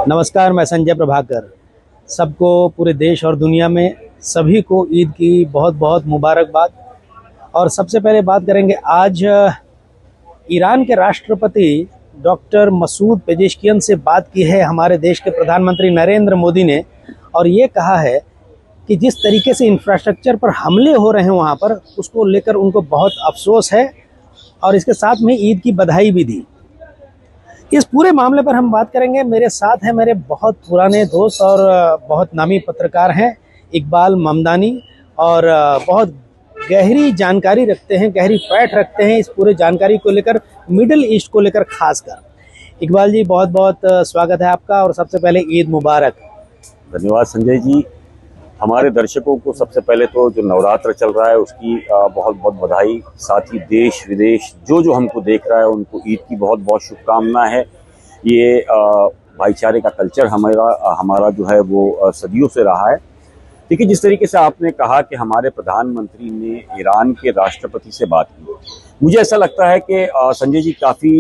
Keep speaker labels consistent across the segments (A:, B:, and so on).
A: नमस्कार, मैं संजय प्रभाकर। सबको पूरे देश और दुनिया में सभी को ईद की बहुत बहुत मुबारकबाद। और सबसे पहले बात करेंगे, आज ईरान के राष्ट्रपति डॉक्टर मसूद पेजेश्कियन से बात की है हमारे देश के प्रधानमंत्री नरेंद्र मोदी ने, और ये कहा है कि जिस तरीके से इंफ्रास्ट्रक्चर पर हमले हो रहे हैं वहाँ पर, उसको लेकर उनको बहुत अफसोस है, और इसके साथ में ईद की बधाई भी दी। इस पूरे मामले पर हम बात करेंगे। मेरे साथ हैं मेरे बहुत पुराने दोस्त और बहुत नामी पत्रकार हैं इकबाल ममदानी, और बहुत गहरी जानकारी रखते हैं, गहरी पैठ रखते हैं इस पूरे जानकारी को लेकर, मिडिल ईस्ट को लेकर खासकर। इकबाल जी, बहुत बहुत स्वागत है आपका, और सबसे पहले ईद मुबारक।
B: धन्यवाद संजय जी। हमारे दर्शकों को सबसे पहले तो जो नवरात्र चल रहा है उसकी बहुत बहुत बधाई। साथ ही देश विदेश जो हमको देख रहा है उनको ईद की बहुत बहुत शुभकामना है। ये भाईचारे का कल्चर हमारा जो है वो सदियों से रहा है। देखिए, जिस तरीके से आपने कहा कि हमारे प्रधानमंत्री ने ईरान के राष्ट्रपति से बात की, मुझे ऐसा लगता है कि संजय जी काफ़ी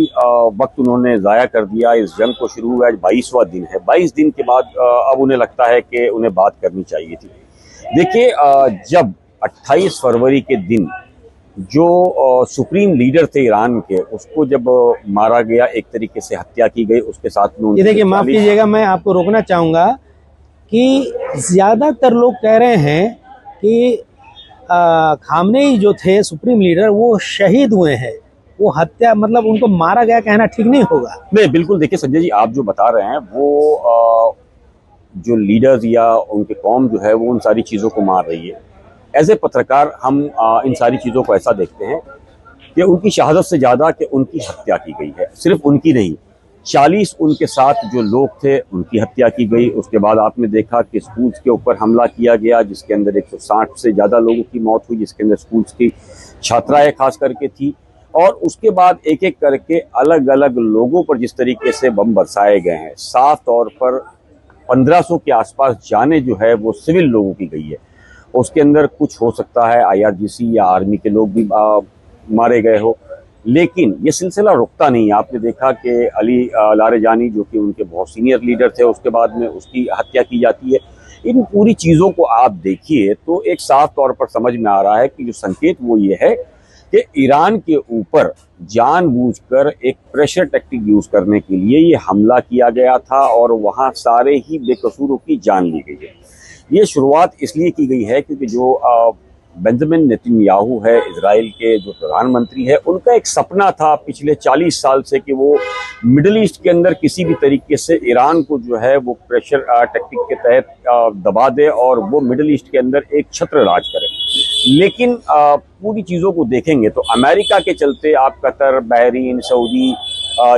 B: वक्त उन्होंने ज़ाया कर दिया। इस जंग को शुरू हुआ, आज 22वां दिन है। 22 दिन के बाद अब उन्हें लगता है कि उन्हें बात करनी चाहिए थी। देखिए, जब 28 फरवरी के दिन जो सुप्रीम लीडर थे ईरान के, उसको जब मारा गया, एक तरीके से हत्या की गई, उसके साथ में
A: ये देखिए, माफ़ कीजिएगा, मैं आपको रोकना चाहूँगा कि ज़्यादातर लोग कह रहे हैं कि खामनेई जो थे सुप्रीम लीडर, वो शहीद हुए हैं। वो हत्या मतलब उनको मारा गया कहना ठीक नहीं होगा।
B: नहीं, बिल्कुल। देखिए संजय जी, आप जो बता रहे हैं वो जो लीडर्स या उनके कौम जो है वो उन सारी चीज़ों को मार रही है। एज ए पत्रकार हम इन सारी चीज़ों को ऐसा देखते हैं कि उनकी शहादत से ज़्यादा कि उनकी हत्या की गई है। सिर्फ उनकी नहीं, 40 उनके साथ जो लोग थे उनकी हत्या की गई। उसके बाद आपने देखा कि स्कूल्स के ऊपर हमला किया गया, जिसके अंदर 160 से ज़्यादा लोगों की मौत हुई, जिसके अंदर स्कूल्स की छात्राएं खास करके थी। और उसके बाद एक एक करके अलग अलग लोगों पर जिस तरीके से बम बरसाए गए हैं, साफ तौर पर 1500 के आसपास जाने जो है वो सिविल लोगों की गई है। उसके अंदर कुछ हो सकता है IRGC या आर्मी के लोग भी मारे गए हो, लेकिन ये सिलसिला रुकता नहीं। आपने देखा कि अली लारेजानी जो कि उनके बहुत सीनियर लीडर थे, उसके बाद में उसकी हत्या की जाती है। इन पूरी चीज़ों को आप देखिए तो एक साफ तौर पर समझ में आ रहा है कि जो संकेत वो ये है कि ईरान के ऊपर जानबूझकर एक प्रेशर टैक्टिक यूज़ करने के लिए ये हमला किया गया था, और वहाँ सारे ही बेकसूरों की जान ली गई है। ये शुरुआत इसलिए की गई है क्योंकि जो बेंजामिन नेतन्याहू है, इजराइल के जो प्रधानमंत्री है, उनका एक सपना था पिछले 40 साल से कि वो मिडिल ईस्ट के अंदर किसी भी तरीके से ईरान को जो है वो प्रेशर टैक्टिक के तहत दबा दे और वो मिडिल ईस्ट के अंदर एक छत्र राज करे। लेकिन पूरी चीज़ों को देखेंगे तो अमेरिका के चलते आप कतर, बहरीन, सऊदी,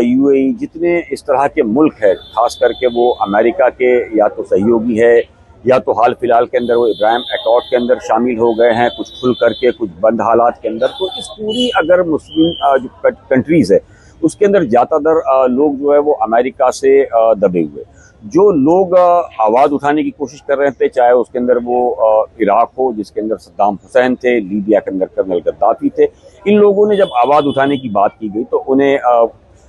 B: UAE जितने इस तरह के मुल्क है, खास करके वो अमेरिका के या तो सहयोगी है या तो हाल फिलहाल के अंदर वो इब्राहिम अकॉर्ड के अंदर शामिल हो गए हैं, कुछ खुल करके, कुछ बंद हालात के अंदर। तो इस पूरी अगर मुस्लिम जो कंट्रीज़ है उसके अंदर ज़्यादातर लोग जो है वो अमेरिका से दबे हुए। जो लोग आवाज़ उठाने की कोशिश कर रहे थे, चाहे उसके अंदर वो इराक हो जिसके अंदर सद्दाम हुसैन थे, लीबिया के अंदर कर्नल गद्दाफी थे, इन लोगों ने जब आवाज़ उठाने की बात की गई तो उन्हें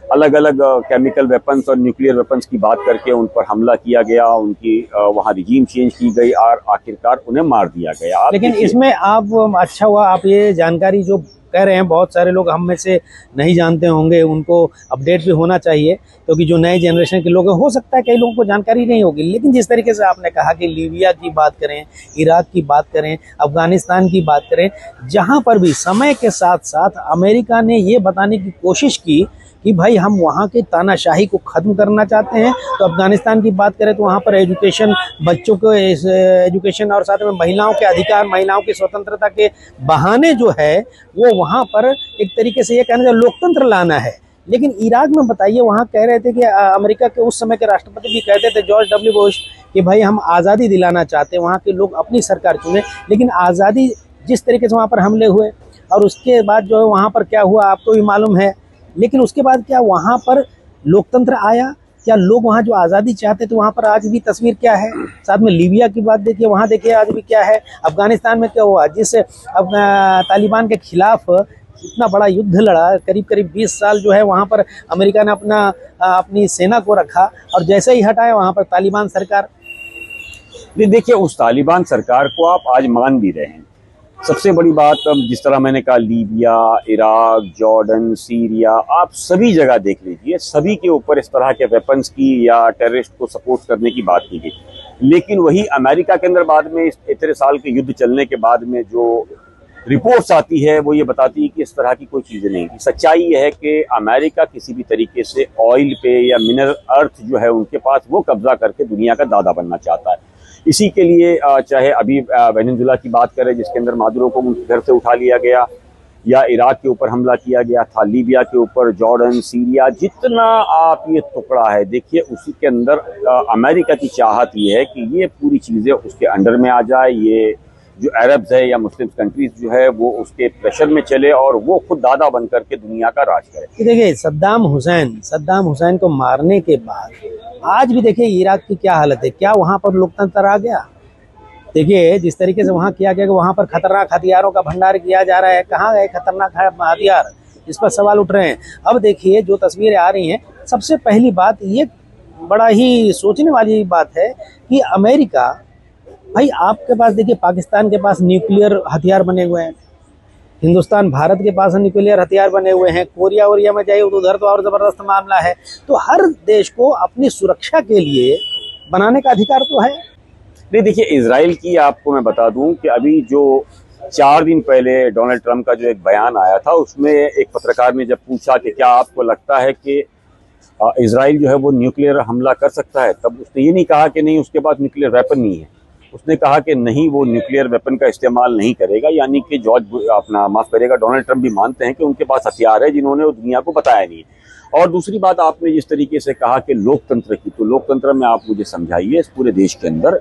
B: अलग अलग केमिकल वेपन्स और न्यूक्लियर वेपन्स की बात करके उन पर हमला किया गया, उनकी वहाँ रिजीम चेंज की गई और आखिरकार उन्हें मार दिया गया।
A: लेकिन इसमें आप, अच्छा हुआ आप ये जानकारी जो कह रहे हैं, बहुत सारे लोग हम में से नहीं जानते होंगे, उनको अपडेट भी होना चाहिए, क्योंकि जो नए जनरेशन के लोग हैं, हो सकता है कई लोगों को जानकारी नहीं होगी। लेकिन जिस तरीके से आपने कहा कि लीबिया की बात करें, इराक की बात करें, अफगानिस्तान की बात करें, जहाँ पर भी समय के साथ साथ अमेरिका ने ये बताने की कोशिश की कि भाई हम वहाँ की तानाशाही को ख़त्म करना चाहते हैं। तो अफगानिस्तान की बात करें तो वहाँ पर एजुकेशन, बच्चों को एजुकेशन और साथ में महिलाओं के अधिकार, महिलाओं की स्वतंत्रता के बहाने जो है वो वहाँ पर एक तरीके से ये कहना चाहिए लोकतंत्र लाना है। लेकिन इराक में बताइए, वहाँ कह रहे थे कि अमेरिका के उस समय के राष्ट्रपति भी कहते थे, जॉर्ज W. बुश, कि भाई हम आज़ादी दिलाना चाहते हैं, वहाँ के लोग अपनी सरकार चुने। लेकिन आज़ादी जिस तरीके से वहाँ पर हमले हुए और उसके बाद जो है वहाँ पर क्या हुआ आपको भी मालूम है। लेकिन उसके बाद क्या वहाँ पर लोकतंत्र आया? क्या लोग वहाँ जो आज़ादी चाहते थे वहाँ पर आज भी तस्वीर क्या है? साथ में लीबिया की बात देखिए, वहाँ देखिए आज भी क्या है। अफगानिस्तान में क्या हुआ, जिस तालिबान के खिलाफ इतना बड़ा युद्ध लड़ा, करीब करीब 20 साल जो है वहाँ पर अमेरिका ने अपनी सेना को रखा, और जैसे ही हटाया वहाँ पर तालिबान सरकार।
B: देखिए, उस तालिबान सरकार को आप आज मान भी रहे हैं। सबसे बड़ी बात, अब जिस तरह मैंने कहा, लीबिया, इराक, जॉर्डन, सीरिया, आप सभी जगह देख लीजिए, सभी के ऊपर इस तरह के वेपन्स की या टेररिस्ट को सपोर्ट करने की बात की गई। लेकिन वही अमेरिका के अंदर बाद में इतने साल के युद्ध चलने के बाद में जो रिपोर्ट्स आती है वो ये बताती है कि इस तरह की कोई चीज़ें नहीं थी। सच्चाई ये है कि अमेरिका किसी भी तरीके से ऑयल पे या मिनरल अर्थ जो है उनके पास, वो कब्जा करके दुनिया का दादा बनना चाहता है। इसी के लिए चाहे अभी वेनेजुएला की बात करें जिसके अंदर मादुरो को उनके घर से उठा लिया गया, या इराक के ऊपर हमला किया गया था, लीबिया के ऊपर, जॉर्डन, सीरिया, जितना आप ये टुकड़ा है देखिए, उसी के अंदर अमेरिका की चाहत ये है कि ये पूरी चीज़ें उसके अंडर में आ जाए, ये जो अरब्स है या मुस्लिम कंट्रीज जो है वो उसके प्रेशर में चले और वो खुद दादा बन करके दुनिया का राज करे।
A: देखिए, सद्दाम हुसैन को मारने के बाद आज भी देखिए इराक की क्या हालत है, क्या वहाँ पर लोकतंत्र आ गया? देखिए जिस तरीके से वहाँ किया गया कि वहाँ पर खतरनाक हथियारों का भंडार किया जा रहा है, कहाँ गए खतरनाक हथियार, इस पर सवाल उठ रहे हैं। अब देखिए जो तस्वीरें आ रही हैं, सबसे पहली बात ये बड़ा ही सोचने वाली बात है कि अमेरिका, भाई आपके पास देखिए पाकिस्तान के पास न्यूक्लियर हथियार बने हुए हैं, हिंदुस्तान भारत के पास न्यूक्लियर हथियार बने हुए हैं, कोरिया वोरिया में जाइए तो उधर तो और ज़बरदस्त मामला है। तो हर देश को अपनी सुरक्षा के लिए बनाने का अधिकार तो है।
B: नहीं, देखिए, इजराइल की आपको मैं बता दूं कि अभी जो 4 दिन पहले डोनाल्ड ट्रंप का जो एक बयान आया था, उसमें एक पत्रकार ने जब पूछा कि क्या आपको लगता है कि इजराइल जो है वो न्यूक्लियर हमला कर सकता है, तब उसने ये नहीं कहा कि नहीं उसके पास न्यूक्लियर वेपन नहीं है, उसने कहा कि नहीं वो न्यूक्लियर वेपन का इस्तेमाल नहीं करेगा। यानी कि माफ करेगा, डोनाल्ड ट्रंप भी मानते हैं कि उनके पास हथियार है जिन्होंने वो दुनिया को बताया नहीं। और दूसरी बात, आपने जिस तरीके से कहा कि लोकतंत्र की, तो लोकतंत्र में आप मुझे समझाइए, इस पूरे देश के अंदर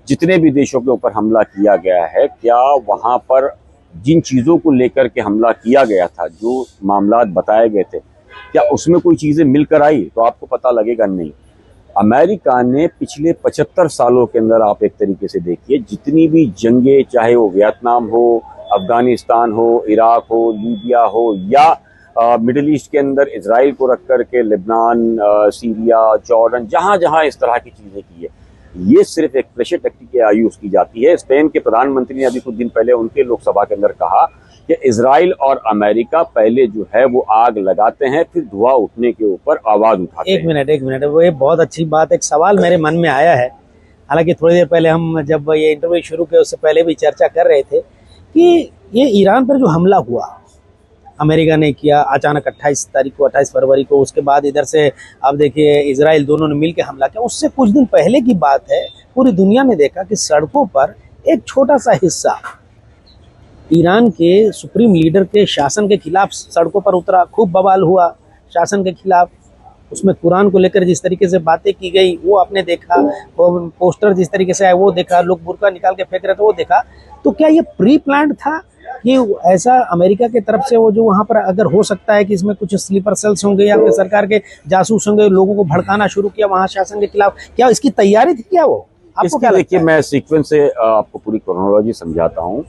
B: जितने भी देशों के ऊपर हमला किया गया है, क्या वहाँ पर जिन चीज़ों को लेकर के हमला किया गया था, जो मामलात बताए गए थे, क्या उसमें कोई चीज़ें मिलकर आई? तो आपको पता लगेगा नहीं। अमेरिका ने पिछले 75 सालों के अंदर आप एक तरीके से देखिए, जितनी भी जंगें, चाहे वो वियतनाम हो, अफगानिस्तान हो, इराक हो, लीबिया हो, या मिडिल ईस्ट के अंदर इजराइल को रख करके लेबनान, सीरिया, जॉर्डन, जहाँ जहाँ इस तरह की चीज़ें की है, ये सिर्फ एक प्रेशर टैक्टिक यूज़ की जाती है। स्पेन के प्रधानमंत्री ने अभी कुछ दिन पहले उनके लोकसभा के अंदर कहा कि इजराइल और अमेरिका पहले जो है वो आग लगाते हैं, फिर धुआं उठने के ऊपर आवाज उठाते हैं।
A: एक मिनट, वो ये बहुत अच्छी बात, एक सवाल मेरे मन में आया है। हालांकि थोड़ी देर पहले हम जब ये इंटरव्यू शुरू किया उससे पहले भी चर्चा कर रहे थे कि ये ईरान पर जो हमला हुआ, अमेरिका ने किया अचानक 28 फरवरी को, उसके बाद इधर से आप देखिए इजराइल, दोनों ने मिलकर हमला किया। उससे कुछ दिन पहले की बात है, पूरी दुनिया ने देखा कि सड़कों पर एक छोटा सा हिस्सा ईरान के सुप्रीम लीडर के शासन के खिलाफ सड़कों पर उतरा, खूब बवाल हुआ शासन के खिलाफ। उसमें कुरान को लेकर जिस तरीके से बातें की गई वो आपने देखा, वो पोस्टर जिस तरीके से आए वो देखा, लोग बुर्का निकाल के फेंक रहे थे वो देखा। तो क्या ये प्री प्लान्ड था कि ऐसा अमेरिका की तरफ से वो जो वहाँ पर, अगर हो सकता है कि इसमें कुछ स्लीपर सेल्स होंगे या सरकार के जासूस होंगे, लोगों को भड़काना शुरू किया वहाँ शासन के खिलाफ, क्या इसकी तैयारी थी क्या? वो आपको क्या लगता है?
B: मैं सीक्वेंस से आपको पूरी क्रोनोलॉजी समझाता हूँ।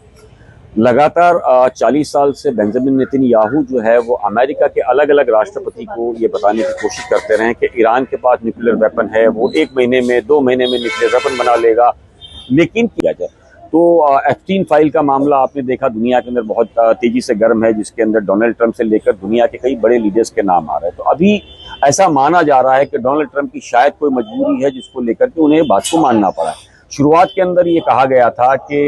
B: लगातार 40 साल से बेंजामिन नेतन्याहू जो है वो अमेरिका के अलग अलग राष्ट्रपति को ये बताने की कोशिश करते रहे कि ईरान के पास न्यूक्लियर वेपन है, वो 1 महीने में 2 महीने में न्यूक्लियर वेपन बना लेगा, लेकिन किया जाए। तो एप्स्टीन फाइल का मामला आपने देखा दुनिया के अंदर बहुत तेजी से गर्म है, जिसके अंदर डोनाल्ड ट्रंप से लेकर दुनिया के कई बड़े लीडर्स के नाम आ रहे हैं। तो अभी ऐसा माना जा रहा है कि डोनाल्ड ट्रंप की शायद कोई मजबूरी है जिसको लेकर के उन्हें बात को मानना पड़ा। शुरुआत के अंदर ये कहा गया था कि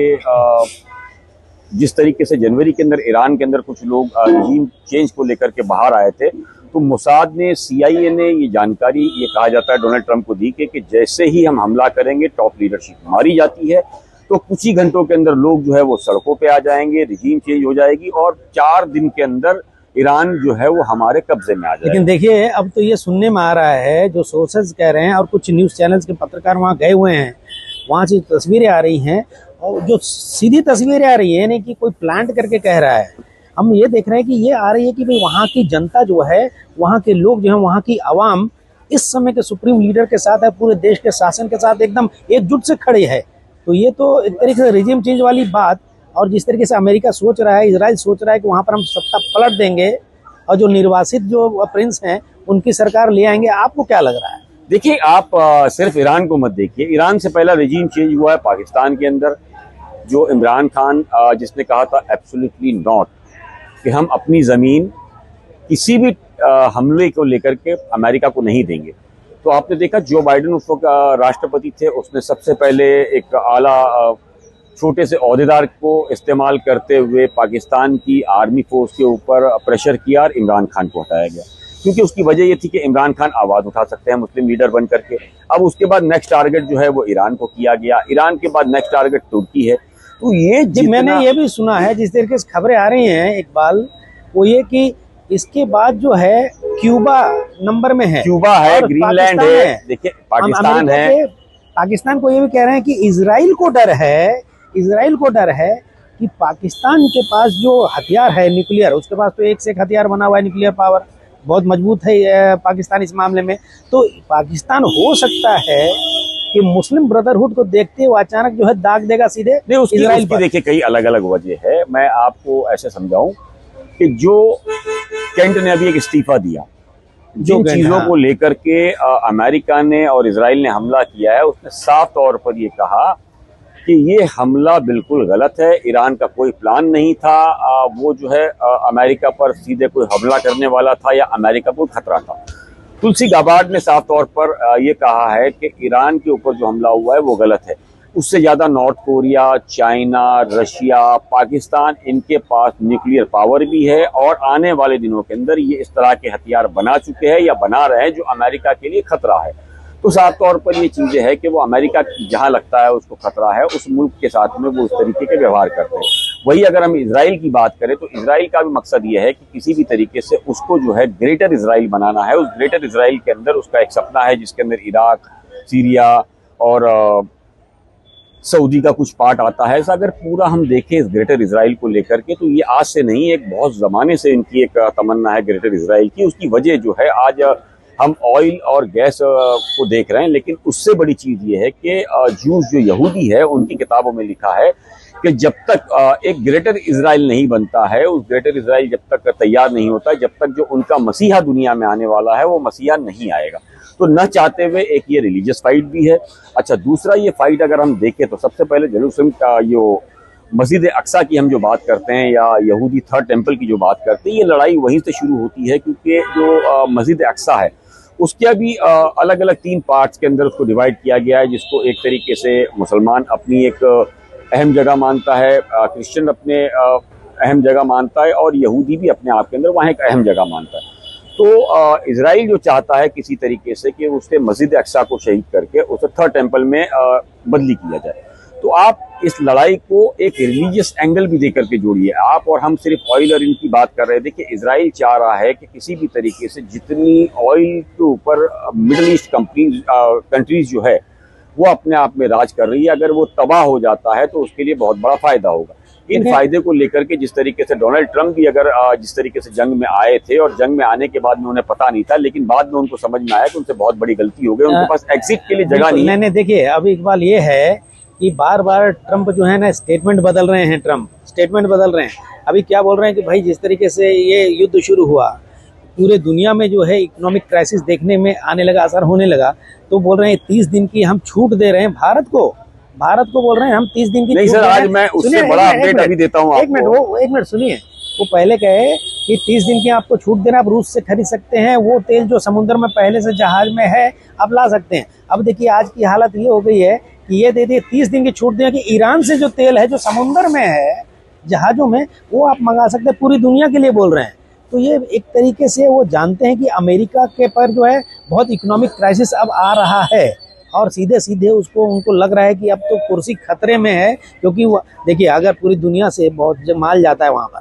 B: जिस तरीके से जनवरी के अंदर ईरान के अंदर कुछ लोग रजीम चेंज को लेकर के बाहर आए थे, तो मोसाद ने, CIA ने ये जानकारी, ये कहा जाता है, डोनाल्ड ट्रंप को दी कि जैसे ही हम हमला करेंगे टॉप लीडरशिप मारी जाती है, तो कुछ ही घंटों के अंदर लोग जो है वो सड़कों पे आ जाएंगे, रजीम चेंज हो जाएगी और 4 दिन के अंदर ईरान जो है वो हमारे कब्जे में आ जाएगा।
A: लेकिन देखिए अब तो ये सुनने में आ रहा है, जो सोर्सेज कह रहे हैं और कुछ न्यूज़ चैनल्स के पत्रकार वहाँ गए हुए हैं, वहाँ से तस्वीरें आ रही हैं और जो सीधी तस्वीरें आ रही है, यानी कि कोई प्लांट करके कह रहा है, हम ये देख रहे हैं कि ये आ रही है कि भाई वहाँ की जनता जो है, वहाँ के लोग जो है, वहाँ की आवाम इस समय के सुप्रीम लीडर के साथ है, पूरे देश के शासन के साथ एकदम एकजुट से खड़े है। तो ये तो एक तरीके से रिजीम चेंज वाली बात और जिस तरीके से अमेरिका सोच रहा है, इजराइल सोच रहा है कि वहाँ पर हम सत्ता पलट देंगे और जो निर्वासित जो प्रिंस हैं उनकी सरकार ले आएंगे, आपको क्या लग रहा है?
B: देखिए, आप सिर्फ ईरान को मत देखिए। ईरान से पहला रजीम चेंज हुआ है पाकिस्तान के अंदर, जो इमरान खान जिसने कहा था एब्सोल्युटली नॉट, कि हम अपनी ज़मीन किसी भी हमले को लेकर के अमेरिका को नहीं देंगे। तो आपने देखा जो बाइडेन उस वक्त राष्ट्रपति थे, उसने सबसे पहले एक आला छोटे से ओहदेदार को इस्तेमाल करते हुए पाकिस्तान की आर्मी फोर्स के ऊपर प्रेशर किया और इमरान खान को हटाया गया, क्योंकि उसकी वजह ये थी कि इमरान खान आवाज़ उठा सकते हैं मुस्लिम लीडर बन करके। अब उसके बाद नेक्स्ट टारगेट जो है वो ईरान को किया गया, ईरान के बाद नेक्स्ट टारगेट तुर्की है। तो ये
A: मैंने ये भी सुना है, जिस तरीके से खबरें आ रही हैं इकबाल, वो ये कि इसके बाद जो है क्यूबा नंबर में है,
B: क्यूबा है, ग्रीनलैंड है, देखिए पाकिस्तान है।
A: पाकिस्तान को ये भी कह रहे हैं कि इजराइल को डर है कि पाकिस्तान के पास जो हथियार है न्यूक्लियर, उसके पास तो एक से एक हथियार बना हुआ है, न्यूक्लियर पावर बहुत मजबूत है पाकिस्तान इस मामले में। तो पाकिस्तान हो सकता है कि मुस्लिम ब्रदरहुड को देखते हुए अचानक जो है दाग देगा सीधे
B: इजराइल पर। देखिए, कई अलग अलग वजह है। मैं आपको ऐसे समझाऊं कि जो केंट ने अभी एक इस्तीफा दिया, जिन चीजों को लेकर के अमेरिका ने और इजराइल ने हमला किया है, उसने साफ तौर पर ये कहा कि ये हमला बिल्कुल गलत है, ईरान का कोई प्लान नहीं था, वो जो है अमेरिका पर सीधे कोई हमला करने वाला था या अमेरिका को खतरा था। तुलसी गाबार्ड ने साफ तौर पर ये कहा है कि ईरान के ऊपर जो हमला हुआ है वो गलत है। उससे ज़्यादा north Korea, China, Russia, Pakistan, इनके पास न्यूक्लियर पावर भी है और आने वाले दिनों के अंदर ये इस तरह के हथियार बना चुके हैं या बना रहे हैं जो अमेरिका के लिए खतरा है। तो साफ तौर पर ये चीज़ें है कि वो अमेरिका जहां लगता है उसको खतरा है, उस मुल्क के साथ में वो उस तरीके के व्यवहार करते हैं। वही अगर हम इजराइल की बात करें तो इजराइल का भी मकसद ये है कि किसी भी तरीके से उसको जो है ग्रेटर इजराइल बनाना है। उस ग्रेटर इजराइल के अंदर उसका एक सपना है जिसके अंदर इराक, सीरिया और सऊदी का कुछ पार्ट आता है। ऐसा अगर पूरा हम देखें इस ग्रेटर इजराइल को लेकर के, तो ये आज से नहीं, एक बहुत ज़माने से इनकी एक तमन्ना है ग्रेटर इजराइल की। उसकी वजह जो है, आज हम ऑयल और गैस को देख रहे हैं, लेकिन उससे बड़ी चीज़ ये है कि जूस जो यहूदी है उनकी किताबों में लिखा है कि जब तक एक ग्रेटर इजराइल नहीं बनता है, उस ग्रेटर इजराइल जब तक तैयार नहीं होता, जब तक जो उनका मसीहा दुनिया में आने वाला है वो मसीहा नहीं आएगा। तो न चाहते हुए एक ये रिलीजियस फाइट भी है। अच्छा, दूसरा ये फाइट अगर हम देखें तो सबसे पहले जेरूसलम का जो मस्जिद अक्सा की हम जो बात करते हैं या यहूदी थर्ड टेम्पल की जो बात करते हैं, ये लड़ाई वहीं से शुरू होती है, क्योंकि जो मस्जिद अक्सा है उसके भी अलग अलग 3 पार्ट्स के अंदर उसको डिवाइड किया गया है, जिसको एक तरीके से मुसलमान अपनी एक अहम जगह मानता है, क्रिश्चियन अपने अहम जगह मानता है और यहूदी भी अपने आप के अंदर वहाँ एक अहम जगह मानता है। तो इजराइल जो चाहता है किसी तरीके से कि उसके मस्जिद अक्सा को शहीद करके उसे थर्ड टेम्पल में बदली किया जाए। तो आप इस लड़ाई को एक रिलीजियस एंगल भी देकर के जोड़िए। आप और हम सिर्फ ऑयल और इनकी बात कर रहे थे कि इजराइल चाह रहा है कि किसी भी तरीके से जितनी ऑयल के ऊपर मिडल ईस्ट कंट्रीज जो है वो अपने आप में राज कर रही है, अगर वो तबाह हो जाता है तो उसके लिए बहुत बड़ा फायदा होगा। इन फायदे को लेकर के जिस तरीके से डोनाल्ड ट्रंप भी अगर जिस तरीके से जंग में आए थे और जंग में आने के बाद में उन्हें पता नहीं था, लेकिन बाद में उनको समझ में आया कि उनसे बहुत बड़ी गलती हो गई, उनके पास एग्जिट के लिए जगह नहीं है।
A: देखिए, अभी इकबाल ये है कि बार बार ट्रंप जो है ना स्टेटमेंट बदल रहे हैं, अभी क्या बोल रहे हैं कि भाई जिस तरीके से ये युद्ध शुरू हुआ, पूरे दुनिया में जो है इकोनॉमिक क्राइसिस देखने में आने लगा, असर होने लगा, तो बोल रहे हैं 30 दिन की हम छूट दे रहे हैं भारत को बोल रहे हैं हम 30 दिन की।
B: नहीं सर, आज मैं उससे बड़ा अपडेट अभी देता हूँ।
A: एक मिनट सुनिए, वो पहले कहे कि 30 दिन की आपको छूट देना, आप रूस से खरीद सकते हैं, वो तेल जो समुद्र में पहले से जहाज में है आप ला सकते हैं। अब देखिए आज की हालत ये हो गई है कि ये दे दिए 30 दिन की छूट दें कि ईरान से जो तेल है जो समुद्र में है जहाजों में, वो आप मंगा सकते हैं, पूरी दुनिया के लिए बोल रहे हैं। तो ये एक तरीके से वो जानते हैं कि अमेरिका के पर जो है बहुत इकोनॉमिक क्राइसिस अब आ रहा है और सीधे सीधे उनको लग रहा है कि अब तो कुर्सी खतरे में है, क्योंकि देखिए अगर पूरी दुनिया से बहुत माल जाता है वहाँ पर,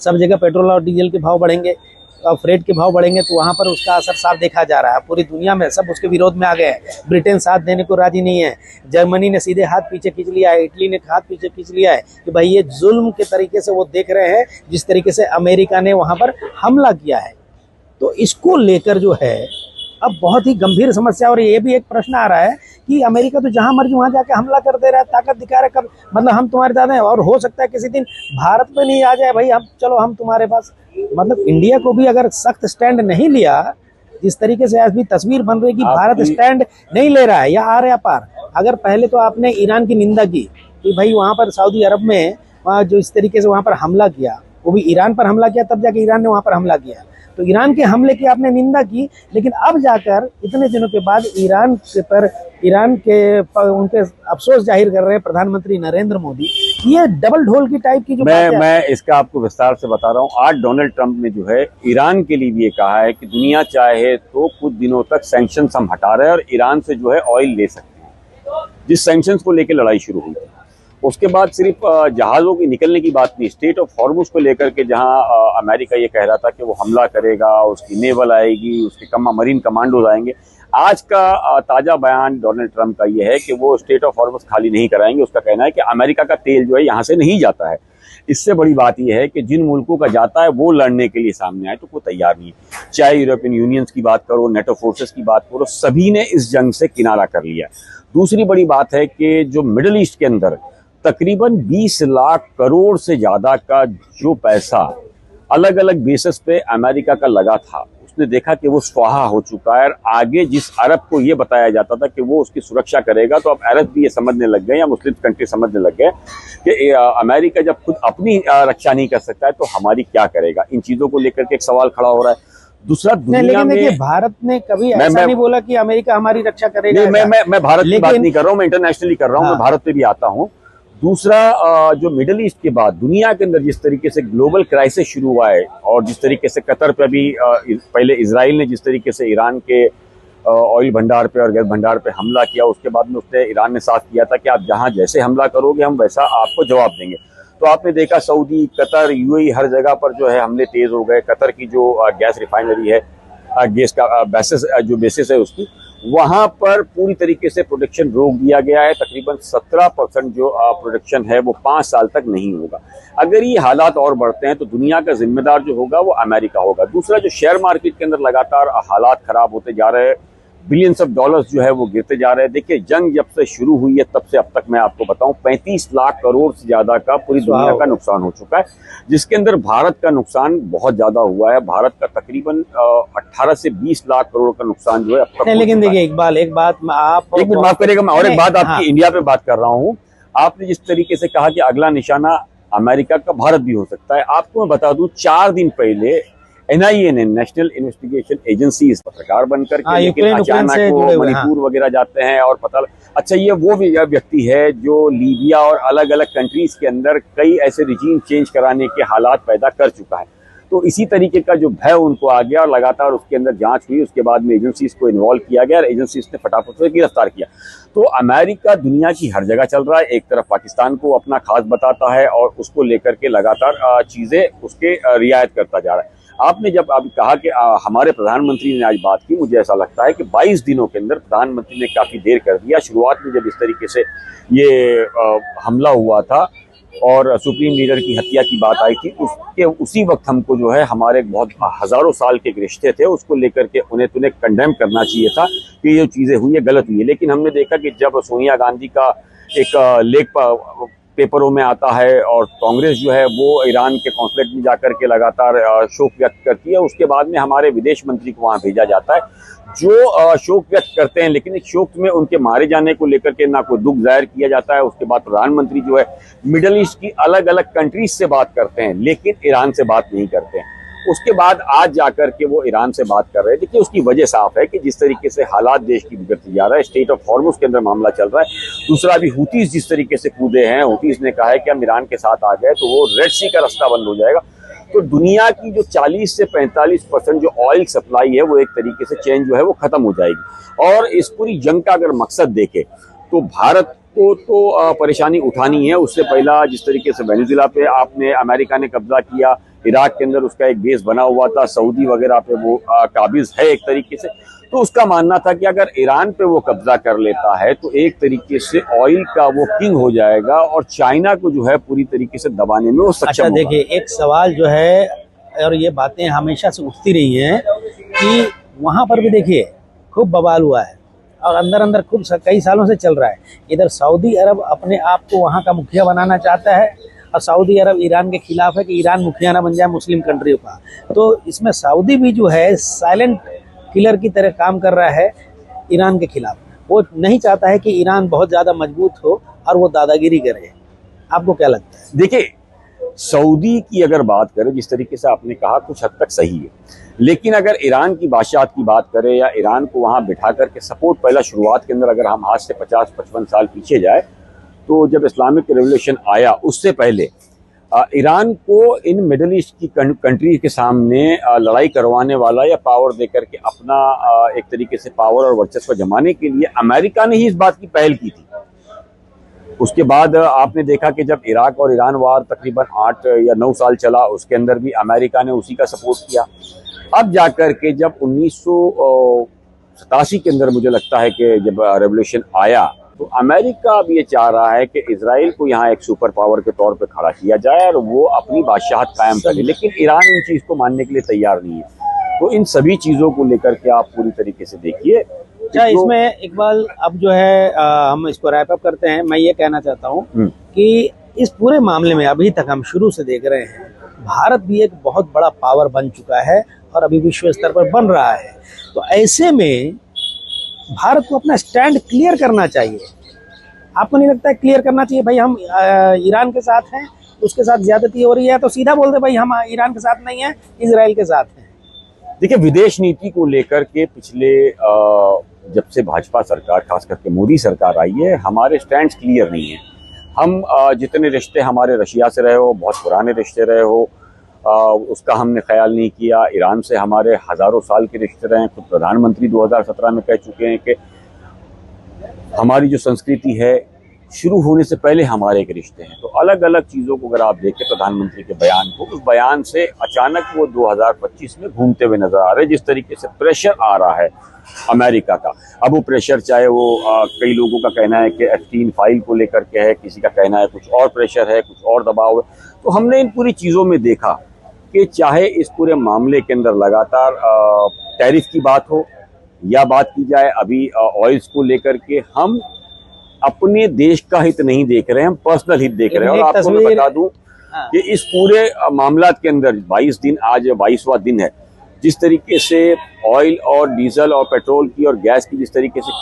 A: सब जगह पेट्रोल और डीजल के भाव बढ़ेंगे और फ्रेट के भाव बढ़ेंगे, तो वहाँ पर उसका असर साफ देखा जा रहा है। पूरी दुनिया में सब उसके विरोध में आ गए हैं। ब्रिटेन साथ देने को राजी नहीं है, जर्मनी ने सीधे हाथ पीछे खींच लिया है, इटली ने हाथ पीछे खींच लिया है कि भाई ये जुल्म के तरीके से वो देख रहे हैं जिस तरीके से अमेरिका ने वहाँ पर हमला किया है। तो इसको लेकर जो है अब बहुत ही गंभीर समस्या, और ये भी एक प्रश्न आ रहा है कि अमेरिका तो जहां मर्जी वहां जाके हमला कर दे रहा है, ताकत दिखा रहा है। कब मतलब हम तुम्हारे दादा हैं, और हो सकता है किसी दिन भारत पे नहीं आ जाए भाई, हम चलो हम तुम्हारे पास। मतलब इंडिया को भी अगर सख्त स्टैंड नहीं लिया, जिस तरीके से आज भी तस्वीर बन रही है कि भारत स्टैंड नहीं ले रहा है या आ रहा पार। अगर पहले तो आपने ईरान की निंदा की कि भाई वहां पर सऊदी अरब में जो इस तरीके से वहां पर हमला किया, वो भी ईरान पर हमला किया, तब जाके ईरान ने वहां पर हमला किया, तो ईरान के हमले की आपने निंदा की। लेकिन अब जाकर इतने दिनों के बाद ईरान के उनके अफसोस जाहिर कर रहे हैं प्रधानमंत्री नरेंद्र मोदी। ये डबल ढोल की टाइप की जो
B: मैं इसका आपको विस्तार से बता रहा हूँ। आज डोनाल्ड ट्रंप ने जो है ईरान के लिए भी ये कहा है कि दुनिया चाहे तो कुछ दिनों तक सैंक्शंस हम हटा रहे हैं और ईरान से जो है ऑयल ले सकते हैं। जिस सैंक्शंस को लेकर लड़ाई शुरू हुई थी, उसके बाद सिर्फ जहाज़ों की निकलने की बात नहीं, स्टेट ऑफ हॉर्मुज को लेकर के जहां अमेरिका ये कह रहा था कि वो हमला करेगा, उसकी नेवल आएगी, उसके मरीन कमांडोज आएंगे। आज का ताज़ा बयान डोनाल्ड ट्रंप का ये है कि वो स्टेट ऑफ हॉर्मुज खाली नहीं कराएंगे। उसका कहना है कि अमेरिका का तेल जो है यहाँ से नहीं जाता है। इससे बड़ी बात यह है कि जिन मुल्कों का जाता है वो लड़ने के लिए सामने आए तो कोई तैयार नहीं है। चाहे यूरोपियन यूनियंस की बात करो, नेटो फोर्सेस की बात करो, सभी ने इस जंग से किनारा कर लिया। दूसरी बड़ी बात है कि जो मिडिल ईस्ट के अंदर तकरीबन 20 लाख करोड़ से ज्यादा का जो पैसा अलग अलग बेसिस पे अमेरिका का लगा था, उसने देखा कि वो स्वाहा हो चुका है। और आगे जिस अरब को ये बताया जाता था कि वो उसकी सुरक्षा करेगा, तो अब अरब भी ये समझने लग गए या मुस्लिम कंट्री समझने लग गए कि अमेरिका जब खुद अपनी रक्षा नहीं कर सकता है तो हमारी क्या करेगा। इन चीजों को लेकर के एक सवाल खड़ा हो रहा है। दूसरा, दुनिया में देखिए
A: भारत ने कभी ऐसा नहीं बोला कि अमेरिका हमारी रक्षा करेगा।
B: मैं भारत की बात नहीं कर रहा हूँ, मैं इंटरनेशनली कर रहा हूँ। मैं भारत पे भी आता हूँ। दूसरा, जो मिडिल ईस्ट के बाद दुनिया के अंदर जिस तरीके से ग्लोबल क्राइसिस शुरू हुआ है और जिस तरीके से कतर पे भी पहले इजराइल ने जिस तरीके से ईरान के ऑयल भंडार पे और गैस भंडार पे हमला किया, उसके बाद में उसने ईरान ने साफ किया था कि आप जहां जैसे हमला करोगे हम वैसा आपको जवाब देंगे। तो आपने देखा सऊदी, कतर, यूएई हर जगह पर जो है हमले तेज हो गए। कतर की जो गैस रिफाइनरी है, गैस का बेसिस है उसकी, वहां पर पूरी तरीके से प्रोडक्शन रोक दिया गया है। तकरीबन 17% जो प्रोडक्शन है वो 5 साल तक नहीं होगा। अगर ये हालात और बढ़ते हैं तो दुनिया का जिम्मेदार जो होगा वो अमेरिका होगा। दूसरा, जो शेयर मार्केट के अंदर लगातार हालात खराब होते जा रहे हैं, बिलियंस ऑफ डॉलर्स जो है वो गिरते जा रहे हैं। देखिए, जंग जब से शुरू हुई है तब से अब तक मैं आपको बताऊं 35 लाख करोड़ से ज्यादा का पूरी दुनिया का नुकसान हो चुका है, जिसके अंदर भारत का नुकसान बहुत ज्यादा हुआ है। भारत का तकरीबन 18 से 20 लाख करोड़ का नुकसान जो है अब तक।
A: लेकिन देखिए इकबाल, एक बात आप
B: एक मिनट माफ करिएगा, मैं और एक बात आपकी इंडिया पे बात कर रहा हूँ। आपने जिस तरीके से कहा कि अगला निशाना अमेरिका का भारत भी हो सकता है, आपको मैं बता दूं 4 दिन पहले NIA ने, नेशनल इन्वेस्टिगेशन एजेंसी, पत्रकार बनकर के लेकिन अचानक वो मणिपुर वगैरह जाते हैं और पता अच्छा ये वो व्यक्ति है जो लीबिया और अलग अलग कंट्रीज के अंदर कई ऐसे रिजीम चेंज कराने के हालात पैदा कर चुका है। तो इसी तरीके का जो भय उनको आ गया और लगातार उसके अंदर जांच हुई। उसके बाद में एजेंसीज को इन्वॉल्व किया गया और एजेंसीज ने फटाफट से गिरफ्तार किया। तो अमेरिका दुनिया की हर जगह चल रहा है। एक तरफ पाकिस्तान को अपना खास बताता है और उसको लेकर के लगातार चीजें उसके रियायत करता जा रहा है। आपने जब अभी कहा कि हमारे प्रधानमंत्री ने आज बात की, मुझे ऐसा लगता है कि 22 दिनों के अंदर प्रधानमंत्री ने काफी देर कर दिया। शुरुआत में जब इस तरीके से ये हमला हुआ था और सुप्रीम लीडर की हत्या की बात आई थी, उसी वक्त हमको जो है हमारे बहुत हजारों साल के रिश्ते थे उसको लेकर के उन्हें कंडेम करना चाहिए था कि ये चीजें हुई है, गलत हुई है। लेकिन हमने देखा कि जब सोनिया गांधी का एक लेख पेपरों में आता है और कांग्रेस जो है वो ईरान के कॉन्सुलेट में जाकर के लगातार शोक व्यक्त करती है, उसके बाद में हमारे विदेश मंत्री को वहां भेजा जाता है जो शोक व्यक्त करते हैं, लेकिन इस शोक में उनके मारे जाने को लेकर के ना कोई दुख जाहिर किया जाता है। उसके बाद प्रधानमंत्री जो है मिडिल ईस्ट की अलग अलग कंट्रीज से बात करते हैं लेकिन ईरान से बात नहीं करते हैं। उसके बाद आज जाकर के वो ईरान से बात कर रहे हैं। देखिए, उसकी वजह साफ है कि जिस तरीके से हालात देश की बिगड़ती जा रहा है, स्टेट ऑफ हॉर्मुज के अंदर मामला चल रहा है। दूसरा, अभी हुतीज जिस तरीके से कूदे हैं, हुतीज ने कहा है कि हम ईरान के साथ आ गए तो वो रेड सी का रास्ता बंद हो जाएगा। तो दुनिया की जो 40 से 45% जो ऑयल सप्लाई है वो एक तरीके से चेंज जो है वो खत्म हो जाएगी। और इस पूरी जंग का अगर मकसद देखे तो भारत को तो परेशानी उठानी है। उससे पहला जिस तरीके से वेनेजुएला पे आपने अमेरिका ने कब्जा किया, इराक के अंदर उसका एक बेस बना हुआ था, सऊदी वगैरह पे वो काबिज है एक तरीके से, तो उसका मानना था कि अगर ईरान पे वो कब्जा कर लेता है तो एक तरीके से ऑयल का वो किंग हो जाएगा और चाइना को जो है पूरी तरीके से दबाने में वो सक्षम होगा।
A: देखिए, एक सवाल जो है और ये बातें हमेशा से उठती रही हैं कि वहां पर भी देखिए खूब बवाल हुआ है। और अंदर अंदर खूब कई सालों से चल रहा है। इधर सऊदी अरब अपने आप को वहाँ का मुखिया बनाना चाहता है और सऊदी अरब ईरान के खिलाफ है कि ईरान मुखिया ना बन जाए मुस्लिम कंट्रियों का। तो इसमें सऊदी भी जो है साइलेंट किलर की तरह काम कर रहा है ईरान के खिलाफ। वो नहीं चाहता है कि ईरान बहुत ज़्यादा मजबूत हो और वो दादागिरी करे। आपको क्या लगता है?
B: देखिए, सऊदी की अगर बात करें, जिस तरीके से आपने कहा, कुछ हद तक सही है, लेकिन अगर ईरान की बादशाहत की बात करें या ईरान को वहाँ बिठा करके सपोर्ट, पहला शुरुआत के अंदर अगर हम आज से 50-55 साल पीछे जाए तो जब इस्लामिक रेवोल्यूशन आया उससे पहले ईरान को इन मिडिल ईस्ट की कंट्री के सामने लड़ाई करवाने वाला या पावर देकर के अपना एक तरीके से पावर और वर्चस्व जमाने के लिए अमेरिका ने ही इस बात की पहल की थी। उसके बाद आपने देखा कि जब इराक और ईरान वार तकरीबन 8 या 9 साल चला, उसके अंदर भी अमेरिका ने उसी का सपोर्ट किया। अब जाकर के जब 1987 के अंदर मुझे लगता है कि जब रेवोल्यूशन आया तो अमेरिका अब ये चाह रहा है कि इजराइल को यहाँ एक सुपर पावर के तौर पे खड़ा किया जाए और वो अपनी बादशाहत कायम करे, लेकिन ईरान इन चीज़ को मानने के लिए तैयार नहीं है। तो इन सभी चीज़ों को लेकर के आप पूरी तरीके से देखिए।
A: अच्छा, इसमें इकबाल अब जो है हम इसको रैप अप करते हैं। मैं ये कहना चाहता हूँ कि इस पूरे मामले में अभी तक हम शुरू से देख रहे हैं भारत भी एक बहुत बड़ा पावर बन चुका है और अभी विश्व स्तर पर बन रहा है। तो ऐसे में भारत को अपना स्टैंड क्लियर करना चाहिए। आपको नहीं लगता है क्लियर करना चाहिए भाई हम ईरान के साथ हैं, उसके साथ ज्यादती हो रही है तो सीधा बोल दे भाई हम ईरान के साथ नहीं हैं, इजराइल के साथ हैं।
B: देखिए, विदेश नीति को लेकर के पिछले जब से भाजपा सरकार, खास करके मोदी सरकार आई है, हमारे स्टैंड क्लियर नहीं है। हम जितने रिश्ते हमारे रशिया से रहे हो, बहुत पुराने रिश्ते रहे हो, उसका हमने ख्याल नहीं किया। ईरान से हमारे हज़ारों साल के रिश्ते रहे हैं। खुद प्रधानमंत्री 2017 में कह चुके हैं कि हमारी जो संस्कृति है शुरू होने से पहले हमारे एक रिश्ते हैं। तो अलग अलग चीज़ों को अगर आप देखें प्रधानमंत्री के बयान को, उस बयान से अचानक वो 2025 में घूमते हुए नजर आ रहे हैं। जिस तरीके से प्रेशर आ रहा है अमेरिका का, अब वो प्रेशर चाहे वो कई लोगों का कहना है कि एप्स्टीन फाइल को लेकर के है, किसी का कहना है कुछ और प्रेशर है, कुछ और दबाव है। तो हमने इन पूरी चीज़ों में देखा कि चाहे इस पूरे मामले के अंदर लगातार टैरिफ की बात हो या बात की जाए अभी ऑयल्स को लेकर के, हम अपने देश का हित नहीं देख रहे हैं, हम पर्सनल हित देख रहे हैं। और आपको मैं बता दूं कि इस पूरे मामला के अंदर 22 दिन, आज 22वां दिन है, जिस तरीके से ऑयल और डीजल और पेट्रोल की और गैस की जिस तरीके से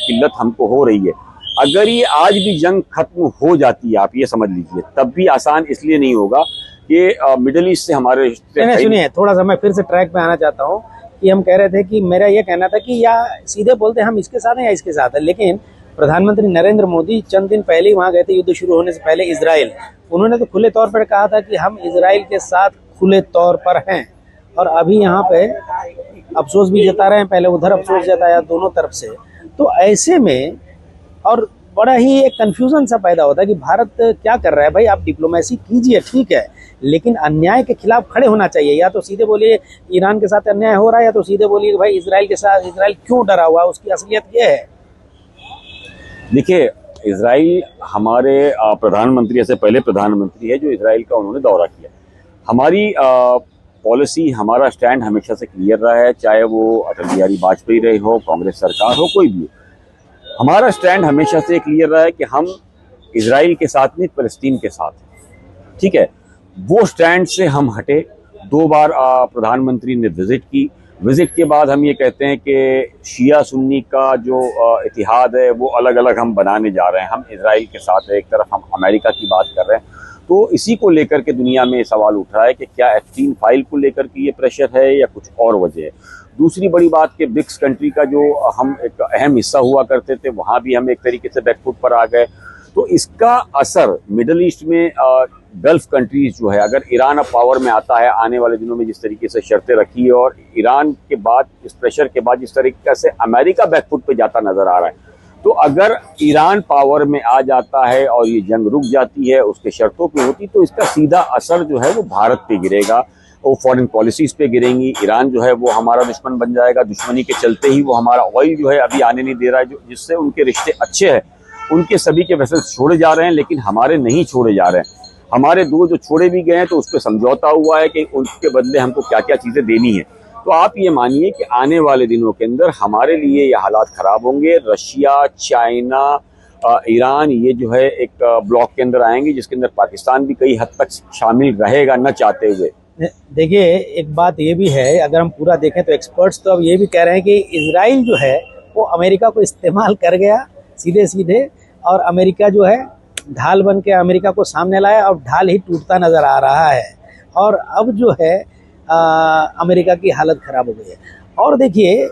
B: किल्लत हमको हो रही है, अगर ये आज भी जंग खत्म हो जाती है, आप ये समझ लीजिए, तब भी आसान इसलिए नहीं होगा कि मिडिल ईस्ट से हमारे रिश्ते।
A: सुनिए, थोड़ा सा मैं फिर से ट्रैक पे आना चाहता हूँ कि हम कह रहे थे कि मेरा ये कहना था कि या सीधे बोलते हम इसके साथ हैं या इसके साथ है, लेकिन प्रधानमंत्री नरेंद्र मोदी चंद दिन पहले ही वहां गए थे, युद्ध शुरू होने से पहले इजराइल। उन्होंने तो खुले तौर पर कहा था कि हम इजराइल के साथ खुले तौर पर हैं, और अभी यहाँ पे अफसोस भी जता रहे हैं, पहले उधर अफसोस जताया दोनों तरफ से। तो ऐसे में और बड़ा ही एक कंफ्यूजन सा पैदा होता है कि भारत क्या कर रहा है। भाई आप डिप्लोमेसी कीजिए, ठीक है, लेकिन अन्याय के खिलाफ खड़े होना चाहिए। या तो सीधे बोलिए ईरान के साथ अन्याय हो रहा है, या तो सीधे बोलिए भाई इजराइल के साथ, इजराइल क्यों डरा हुआ, उसकी असलियत ये है।
B: देखिए, इजराइल हमारे प्रधानमंत्री, ऐसे पहले प्रधानमंत्री है जो इजराइल का उन्होंने दौरा किया। हमारी पॉलिसी, हमारा स्टैंड हमेशा से क्लियर रहा है, चाहे वो अटल बिहारी वाजपेयी रहे हो, कांग्रेस सरकार हो, कोई भी हो। हमारा स्टैंड हमेशा से क्लियर रहा है कि हम इजराइल के साथ नहीं, फलस्तीन के साथ हैं, ठीक है। वो स्टैंड से हम हटे। 2 बार प्रधानमंत्री ने विजिट के बाद हम ये कहते हैं कि शिया सुन्नी का जो इतिहाद है वो अलग अलग हम बनाने जा रहे हैं। हम इजराइल के साथ है, एक तरफ हम अमेरिका की बात कर रहे हैं। तो इसी को लेकर के दुनिया में सवाल उठ रहा है कि क्या एप्स्टीन फाइल को लेकर के ये प्रेशर है या कुछ और वजह है। दूसरी बड़ी बात कि ब्रिक्स कंट्री का जो हम एक अहम हिस्सा हुआ करते थे, वहाँ भी हम एक तरीके से बैकफुट पर आ गए। तो इसका असर मिडिल ईस्ट में गल्फ कंट्रीज जो है, अगर ईरान अब पावर में आता है आने वाले दिनों में, जिस तरीके से शर्तें रखी है, और ईरान के बाद इस प्रेशर के बाद जिस तरीके से अमेरिका बैकफुट पे जाता नजर आ रहा है, तो अगर ईरान पावर में आ जाता है और ये जंग रुक जाती है, उसके शर्तों पे होती, तो इसका सीधा असर जो है वो भारत पे गिरेगा, वो फॉरेन पॉलिसीज पे गिरेंगी। ईरान जो है वो हमारा दुश्मन बन जाएगा। दुश्मनी के चलते ही वो हमारा ऑयल जो है अभी आने नहीं दे रहा है, जिससे उनके रिश्ते अच्छे हैं, उनके सभी के वेसल्स छोड़े जा रहे हैं, लेकिन हमारे नहीं छोड़े जा रहे हैं। हमारे 2 जो छोड़े भी गए हैं तो उस पर समझौता हुआ है कि उनके बदले हमको क्या क्या चीज़ें देनी है। तो आप ये मानिए कि आने वाले दिनों के अंदर हमारे लिए ये हालात खराब होंगे। रशिया, चाइना, ईरान, ये जो है एक ब्लॉक के अंदर आएंगे, जिसके अंदर पाकिस्तान भी कई हद तक शामिल रहेगा न चाहते हुए।
A: देखिए, एक बात ये भी है, अगर हम पूरा देखें तो एक्सपर्ट्स तो अब ये भी कह रहे हैं कि इजराइल जो है वो अमेरिका को इस्तेमाल कर गया सीधे सीधे, और अमेरिका जो है ढाल बन के अमेरिका को सामने लाया और ढाल ही टूटता नजर आ रहा है, और अब जो है अमेरिका की हालत खराब हो गई है। और देखिए,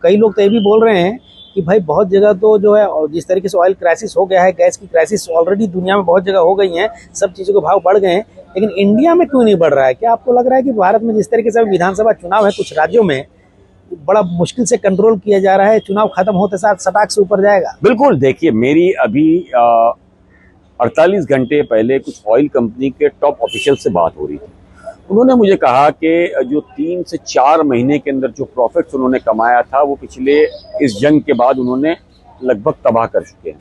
A: कई लोग तो ये भी बोल रहे हैं कि भाई बहुत जगह तो जो है, और जिस तरीके से ऑयल क्राइसिस हो गया है, गैस की क्राइसिस ऑलरेडी दुनिया में बहुत जगह हो गई हैं, सब चीज़ों के भाव बढ़ गए हैं, लेकिन इंडिया में क्यों नहीं बढ़ रहा है? क्या आपको लग रहा है कि भारत में जिस तरीके से विधानसभा चुनाव है कुछ राज्यों में, बड़ा मुश्किल से कंट्रोल किया जा रहा है, चुनाव खत्म होते साथ सटाक से ऊपर जाएगा?
B: बिल्कुल, देखिए, मेरी अभी 48 घंटे पहले कुछ ऑयल कंपनी के टॉप ऑफिशियल से बात हो रही थी। उन्होंने मुझे कहा कि जो 3 से 4 महीने के अंदर जो प्रॉफिट्स उन्होंने कमाया था वो पिछले इस जंग के बाद उन्होंने लगभग तबाह कर चुके हैं।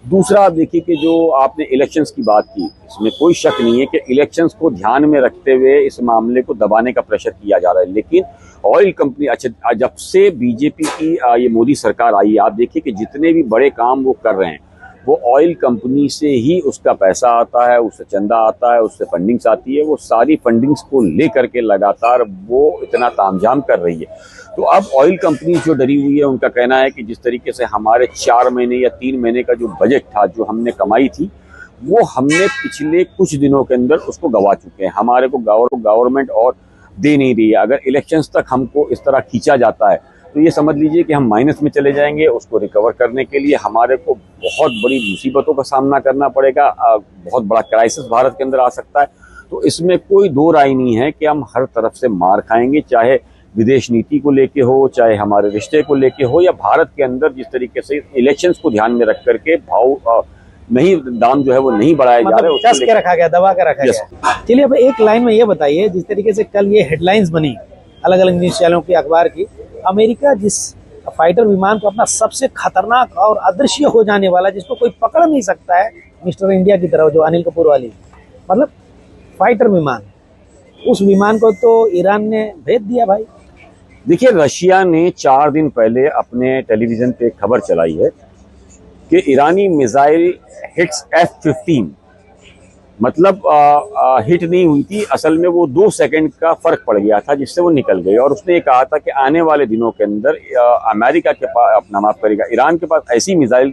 B: दूसरा, आप देखिए कि जो आपने इलेक्शंस की बात की, इसमें कोई शक नहीं है कि इलेक्शंस को ध्यान में रखते हुए इस मामले को दबाने का प्रेशर किया जा रहा है, लेकिन ऑयल कंपनी, अच्छा, जब से बीजेपी की ये मोदी सरकार आई, आप देखिए कि जितने भी बड़े काम वो कर रहे हैं वो ऑयल कंपनी से ही उसका पैसा आता है, उससे चंदा आता है, उससे फंडिंग्स आती है। वो सारी फंडिंग्स को लेकर के लगातार वो इतना तामझाम कर रही है। तो अब ऑयल कंपनी जो डरी हुई है, उनका कहना है कि जिस तरीके से हमारे 4 महीने या 3 महीने का जो बजट था, जो हमने कमाई थी, वो हमने पिछले कुछ दिनों के अंदर उसको गवा चुके हैं। हमारे को गवर्नमेंट और दे नहीं रही है। अगर इलेक्शंस तक हमको इस तरह खींचा जाता है तो ये समझ लीजिए कि हम माइनस में चले जाएंगे। उसको रिकवर करने के लिए हमारे को बहुत बड़ी मुसीबतों का सामना करना पड़ेगा, बहुत बड़ा क्राइसिस भारत के अंदर आ सकता है। तो इसमें कोई दो राय नहीं है कि हम हर तरफ से मार खाएंगे, चाहे विदेश नीति को लेके हो, चाहे हमारे रिश्ते को लेके हो, या भारत के अंदर जिस तरीके से इलेक्शंस को ध्यान में रख करके भाव नहीं, दाम जो है वो नहीं बढ़ाया जा रहा है,
A: कस के रखा गया, दबा के रखा गया। चलिए, अब एक लाइन में ये बताइए, जिस तरीके से कल ये हेडलाइंस बनी अलग अलग न्यूज चैनलों की, अखबार की, अमेरिका जिस फाइटर विमान को अपना सबसे खतरनाक और अदृश्य हो जाने वाला, जिसको कोई पकड़ नहीं सकता है, मिस्टर इंडिया की तरह, जो अनिल कपूर वाली, मतलब फाइटर विमान, उस विमान को तो ईरान ने भेज दिया भाई।
B: देखिए, रशिया ने 4 दिन पहले अपने टेलीविजन पे खबर चलाई है कि ईरानी मिसाइल हिट्स F-15, मतलब हिट नहीं हुई थी, असल में वो 2 सेकंड का फर्क पड़ गया था जिससे वो निकल गई। और उसने ये कहा था कि आने वाले दिनों के अंदर अमेरिका के पास, अपना माफ करेगा, ईरान के पास ऐसी मिसाइल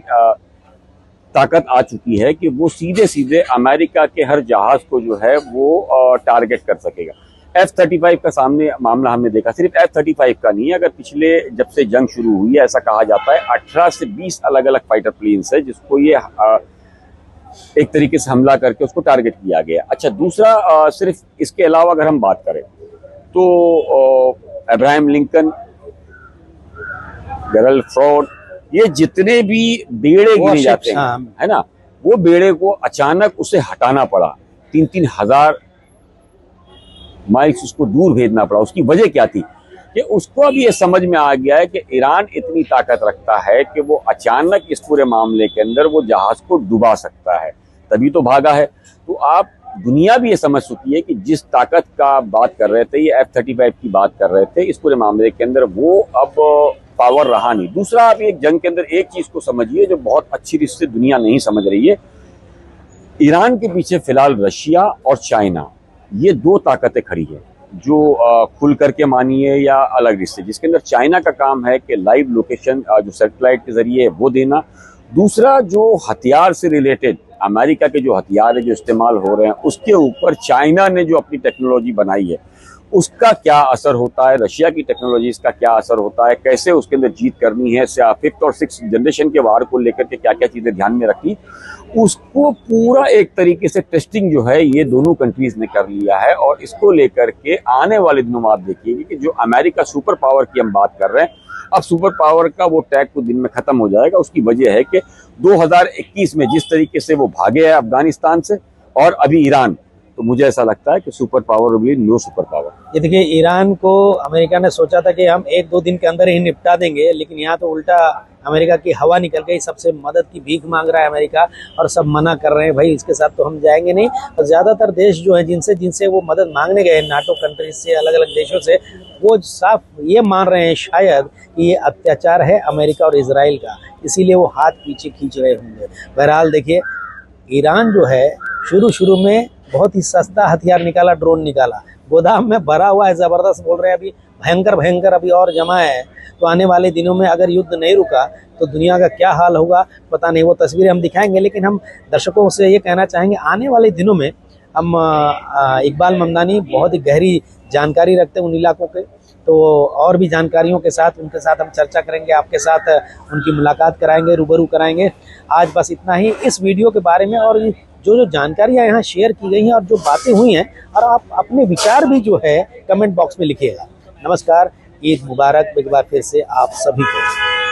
B: ताकत आ चुकी है कि वो सीधे सीधे अमेरिका के हर जहाज को जो है वो टारगेट कर सकेगा। F-35 का सामने मामला हमने देखा, सिर्फ F-35 का नहीं है, अगर पिछले जब से जंग शुरू हुई है, ऐसा कहा जाता है 18 से 20 अलग अलग फाइटर प्लेन्स है जिसको ये एक तरीके से हमला करके उसको टारगेट किया गया। अच्छा, दूसरा, सिर्फ इसके अलावा अगर हम बात करें तो अब्राहम लिंकन, गेरल्ड फ्रॉड, ये जितने भी बेड़े गिने जाते हैं, है ना, वो बेड़े को अचानक उसे हटाना पड़ा, 3-3 हजार माइल्स उसको दूर भेजना पड़ा। उसकी वजह क्या थी कि उसको अब ये समझ में आ गया है कि ईरान इतनी ताकत रखता है कि वो अचानक इस पूरे मामले के अंदर वो जहाज को डुबा सकता है, तभी तो भागा है। तो आप, दुनिया भी ये समझ चुकी है कि जिस ताकत का बात कर रहे थे, ये F-35 की बात कर रहे थे, इस पूरे मामले के अंदर वो अब पावर रहा नहीं। दूसरा, आप एक जंग के अंदर एक चीज को समझिए जो बहुत अच्छी रीत से दुनिया नहीं समझ रही है, ईरान के पीछे फिलहाल रशिया और चाइना, ये 2 ताकतें खड़ी है, जो खुल करके मानिए या अलग रिश्ते, जिसके अंदर चाइना का काम है कि लाइव लोकेशन जो सैटेलाइट के जरिए वो देना। दूसरा, जो हथियार से रिलेटेड अमेरिका के जो हथियार है जो इस्तेमाल हो रहे हैं, उसके ऊपर चाइना ने जो अपनी टेक्नोलॉजी बनाई है उसका क्या असर होता है, रशिया की टेक्नोलॉजी का क्या असर होता है, कैसे उसके अंदर जीत करनी है, 5th और 6th जनरेशन के वार को लेकर के क्या क्या चीजें ध्यान में रखी, उसको पूरा एक तरीके से टेस्टिंग जो है ये दोनों कंट्रीज ने कर लिया है। और इसको लेकर के आने वाले दिनों में आप देखिएगा कि जो अमेरिका सुपर पावर की हम बात कर रहे हैं, अब सुपर पावर का वो टैग कुछ दिन में खत्म हो जाएगा। उसकी वजह है कि 2021 में जिस तरीके से वो भागे हैं अफगानिस्तान से, और अभी ईरान, तो मुझे ऐसा लगता है कि सुपर पावर भी नो सुपर पावर।
A: ये देखिए, ईरान को अमेरिका ने सोचा था कि हम 1-2 दिन के अंदर ही निपटा देंगे, लेकिन यहाँ तो उल्टा अमेरिका की हवा निकल गई, सबसे मदद की भीख मांग रहा है अमेरिका और सब मना कर रहे हैं, भाई इसके साथ तो हम जाएंगे नहीं। और ज़्यादातर देश जो हैं जिनसे वो मदद मांगने गए नाटो कंट्रीज से, अलग अलग देशों से, वो साफ ये मान रहे हैं शायद कि ये अत्याचार है अमेरिका और इजराइल का, इसीलिए वो हाथ पीछे खींच रहे होंगे। बहरहाल देखिए, ईरान जो है शुरू में बहुत ही सस्ता हथियार निकाला, ड्रोन निकाला, गोदाम में भरा हुआ है, ज़बरदस्त बोल रहे हैं अभी भयंकर अभी और जमा है। तो आने वाले दिनों में अगर युद्ध नहीं रुका तो दुनिया का क्या हाल होगा पता नहीं, वो तस्वीरें हम दिखाएंगे। लेकिन हम दर्शकों से ये कहना चाहेंगे, आने वाले दिनों में हम इकबाल ममदानी बहुत ही गहरी जानकारी रखते हैं उन इलाकों के, तो और भी जानकारियों के साथ उनके साथ हम चर्चा करेंगे, आपके साथ उनकी मुलाकात कराएंगे, रूबरू कराएंगे। आज बस इतना ही इस वीडियो के बारे में, और जो जानकारियाँ यहाँ शेयर की गई हैं और जो बातें हुई हैं, और आप अपने विचार भी जो है कमेंट बॉक्स में लिखिएगा। नमस्कार, ईद मुबारक एक बार फिर से आप सभी को।